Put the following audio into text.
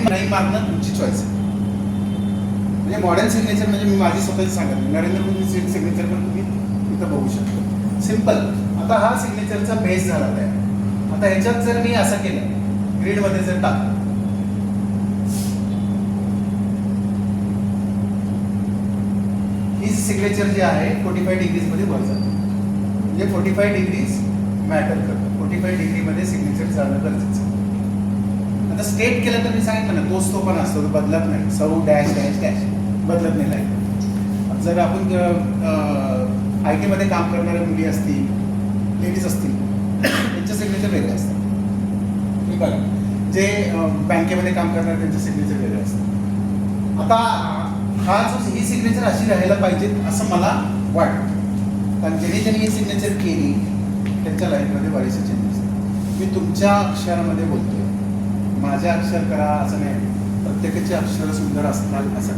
नाही मारणं तुमची चॉईस आहे. म्हणजे मॉडर्न सिग्नेचर म्हणजे मी माझी स्वतःची सांगत नाही, नरेंद्र मोदी सिग्नेचर पण तुम्ही इथं बघू शकता. सिम्पल. आता हा सिग्नेचरचा बेस झाला आहे. आता ह्याच्यात जर मी असं केलं, ग्रीडमध्ये जर टाकलं, ही सिग्नेचर जे आहे 45 डिग्रीजमध्ये वर जातं. म्हणजे 45 डिग्रीज मॅटर करतं. 45 डिग्रीमध्ये सिग्नेचर जाणं गरजेचं. आता स्टेट केलं तर मी सांगितलं ना, तोच तो पण असतो, तो बदलत नाही. सौ डॅश डॅश डॅश बदलत नाही लाईट. जर आपण आय टीमध्ये काम करणाऱ्या मुली असतील, लेडीज असतील, त्यांचे सिग्नेचर वेगळे असतात. तुम्ही बघा, जे बँकेमध्ये काम करणारे त्यांचे सिग्नेचर वेगळे असतात. आता हा जो ही सिग्नेचर अशी राहायला पाहिजे असं मला वाटतं. कारण ज्यांनी ज्यांनी ही सिग्नेचर केली त्यांच्या लाईफमध्ये बरेचसे चेंजेस. मी तुमच्या अक्षरामध्ये बोलतोय, माझ्या अक्षर करा असं नाही. प्रत्येकाचे अक्षर सुंदर असतात असं